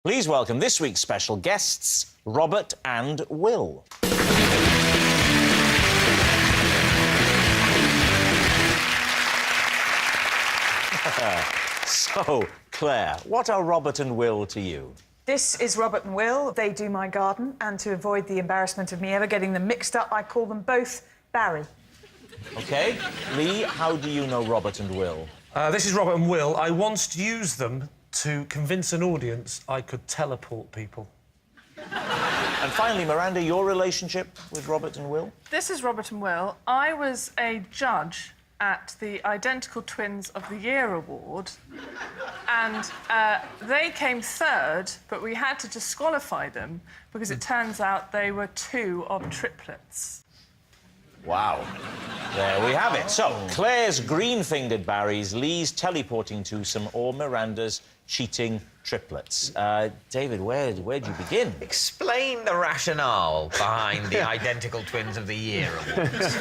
Please welcome this week's special guests, Robert and Will. So, Claire, what are Robert and Will to you? This is Robert and Will. They do my garden, and to avoid the embarrassment of me ever getting them mixed up, I call them both Barry. OK. Lee, how do you know Robert and Will? This is Robert and Will. I once used them to convince an audience I could teleport people. And finally, Miranda, your relationship with Robert and Will? This is Robert and Will. I was a judge at the Identical Twins of the Year award, and they came third, but we had to disqualify them because it turns out they were two of triplets. Wow. There we have it. So, Claire's green-fingered Barrys, Lee's teleporting twosome, or Miranda's cheating triplets. David, where'd you begin? Explain the rationale behind the Identical Twins of the Year awards.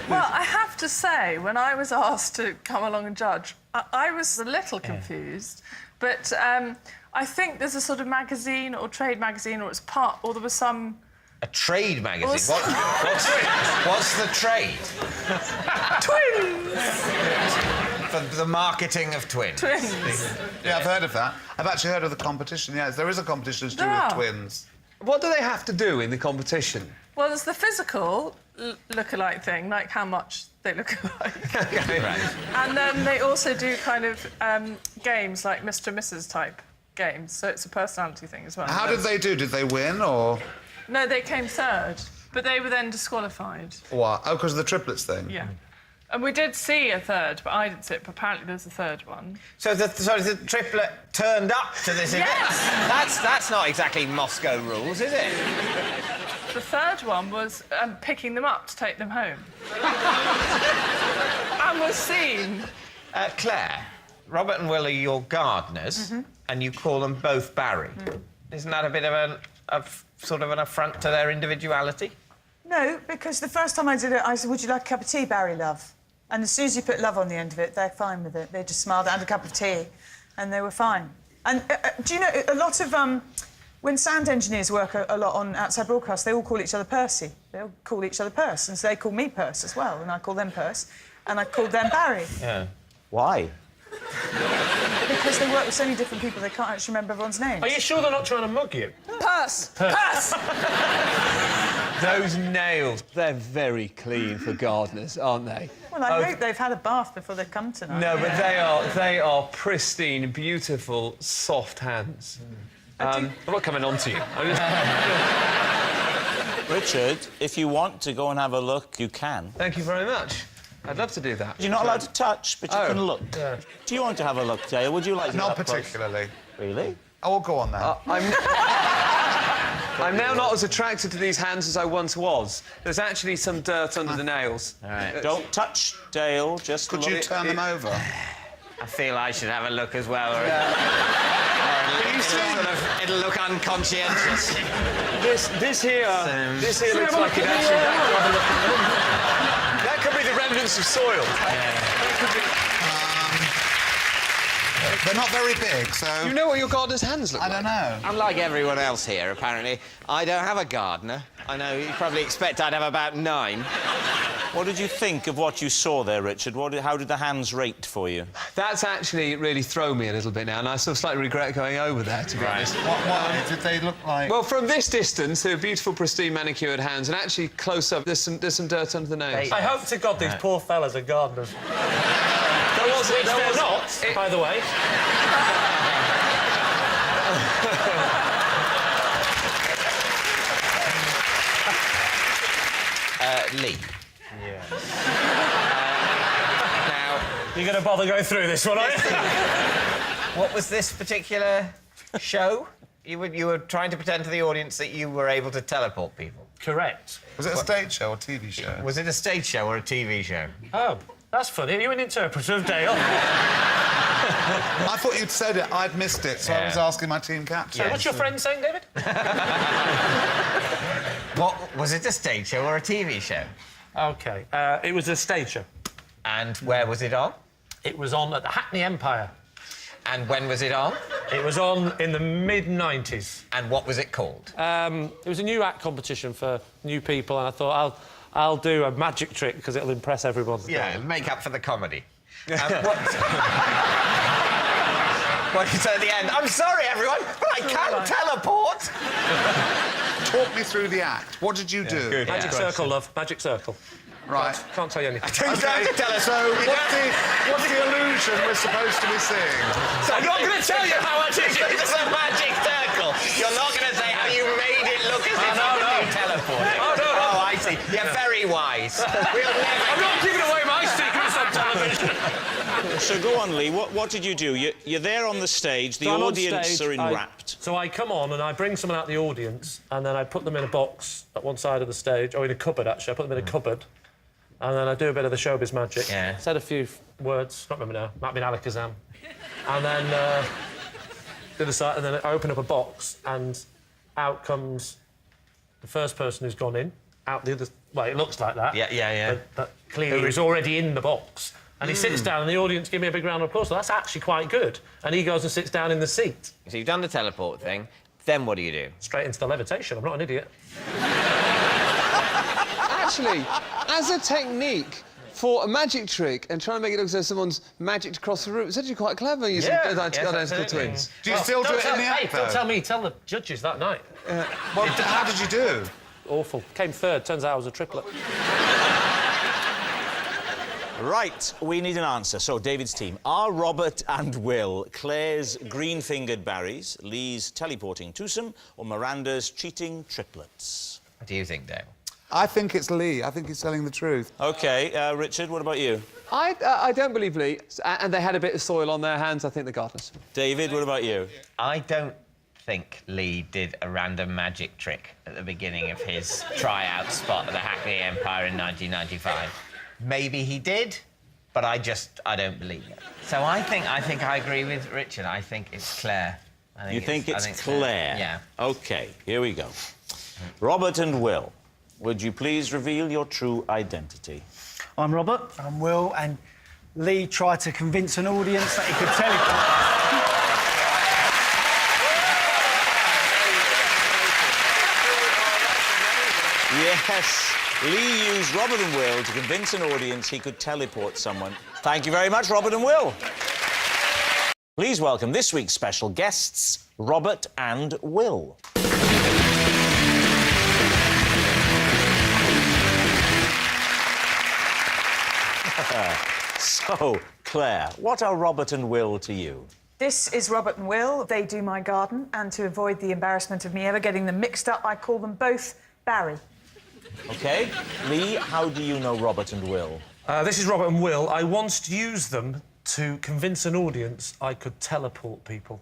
Well, I have to say, when I was asked to come along and judge, I was a little confused, but I think there's a sort of magazine or trade magazine, or it's part, or there was some... A trade magazine? What's the trade? Twins! For the marketing of twins. Twins. Yeah, I've heard of that. I've actually heard of the competition, yes. There is a competition to do with twins. What do they have to do in the competition? Well, there's the physical look-alike thing, like how much they look alike. Okay. Right. And then they also do kind of games like Mr. and Mrs. type games, so it's a personality thing as well. How did they do? Did they win, or...? No, they came third, but they were then disqualified. What? Oh, because of the triplets thing? Yeah. And we did see a third, but I didn't see it, but apparently there's a third one. So the triplet turned up to this event? Yes! That's not exactly Moscow rules, is it? The third one was picking them up to take them home. And was seen. Claire, Robert and Will are your gardeners, and you call them both Barry. Isn't that a bit of sort of an affront to their individuality? No, because the first time I did it, I said, would you like a cup of tea, Barry, love? And as soon as you put love on the end of it, they're fine with it. They just smiled and had a cup of tea, and they were fine. And do you know, a lot of... when sound engineers work a lot on outside broadcast, they all call each other Percy. They all call each other Purse, and so they call me Purse as well, and I call them Purse, and I called them Barry. Yeah. Why? Because they work with so many different people, they can't actually remember everyone's names. Are you sure they're not trying to mug you? Purse! Purse! Those nails, they're very clean for gardeners, aren't they? Well, I hope they've had a bath before they come tonight. No, but they are pristine, beautiful, soft hands. I'm not coming on to you. Richard, if you want to go and have a look, you can. Thank you very much. I'd love to do that. You're not allowed to touch, but you can look. Yeah. Do you want to have a look, Dale? Would you like to? Not get up close? particularly. Really? Oh, well, go on then. I'm now not as attracted to these hands as I once was. There's actually some dirt under the nails. All right. Don't touch, Dale. Just Could look. you turn them over? I feel I should have a look as well. It'll look unconscientious. This here looks like it actually... That could be the remnants of soil. They're not very big, so... You know what your gardener's hands look I like? don't know. Unlike everyone else here, apparently, I don't have a gardener. I know you probably expect I'd have about 9. What did you think of what you saw there, Richard? How did the hands rate for you? That's actually really thrown me a little bit now, and I sort of slightly regret going over there, to be honest. What did they look like? Well, from this distance, they're beautiful, pristine, manicured hands, and actually close up, there's some dirt under the nails. I hope to God these poor fellas are gardeners. Which they're not, by the way. Lee. Yeah. Now, You're going to bother going through this one, are you? what was this particular show? You were trying to pretend to the audience that you were able to teleport people. Correct. Was it a stage show or TV show? Was it a stage show or a TV show? Oh, that's funny. Are you an interpreter of Dale? I thought you'd said it. I'd missed it, so I was asking my team captain. So what's your friend saying, David? What was it, a stage show or a TV show? OK. It was a stage show. And where was it on? It was on at the Hackney Empire. And when was it on? It was on in the mid-90s. And what was it called? It was a new act competition for new people, and I thought I'll do a magic trick because it'll impress everyone. Yeah, make up for the comedy. What you said at the end? I'm sorry, everyone, but I can't teleport. Talk me through the act. What did you do? Good. Magic circle, love. Magic circle. Right. Can't tell you anything. Okay, so what's the illusion we're supposed to be seeing? So I'm not going to tell you how much it's a magic circle. You're not going to say how you made it look as if you teleported. Oh, I see. You're very wise. We'll never... I'm not giving away my secrets on television. So go on, Lee. What did you do? You're there on the stage. The So I'm on audience stage, are enwrapped. So I come on and I bring someone out the audience and then I put them in a box at one side of the stage, or in a cupboard, actually. I put them in a cupboard. And then I do a bit of the showbiz magic. Yeah. Said a few words, not remember now. Might have been Alakazam. And then do the side, and then I open up a box, and out comes the first person who's gone in. Out the other. Well, it looks like that. Yeah. But clearly he's already in the box. And he sits down, and the audience give me a big round of applause. So that's actually quite good. And he goes and sits down in the seat. So you've done the teleport thing. Then what do you do? Straight into the levitation. I'm not an idiot. Actually, as a technique for a magic trick and trying to make it look as though someone's magicked across the room, it's actually quite clever using identical absolutely. twins. Do you still do it in the act, Don't though? tell me. Tell the judges that night. Well, how did you do? Awful. Came third. Turns out I was a triplet. Right, we need an answer. So, David's team. Are Robert and Will Claire's green-fingered Barrys, Lee's teleporting twosome, or Miranda's cheating triplets? What do you think, Dale? I think it's Lee. I think he's telling the truth. OK, Richard, what about you? I don't believe Lee, and they had a bit of soil on their hands. I think the gardeners. David, what about you? I don't think Lee did a random magic trick at the beginning of his tryout spot at the Hackney Empire in 1995. Maybe he did, but I don't believe it. So I think I agree with Richard. I think it's Claire. You think it's Claire? Yeah. OK, here we go. Robert and Will, would you please reveal your true identity? I'm Robert. I'm Will, and Lee tried to convince an audience that he could teleport. Yes, Lee used Robert and Will to convince an audience he could teleport someone. Thank you very much, Robert and Will. Please welcome this week's special guests, Robert and Will. So, Claire, what are Robert and Will to you? This is Robert and Will. They do my garden, and to avoid the embarrassment of me ever getting them mixed up, I call them both Barry. OK. Lee, how do you know Robert and Will? This is Robert and Will. I once used them to convince an audience I could teleport people.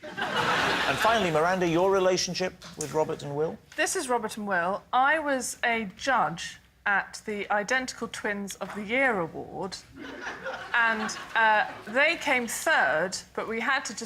And finally, Miranda, your relationship with Robert and Will? This is Robert and Will. I was a judge at the Identical Twins of the Year award, and they came third, but we had to just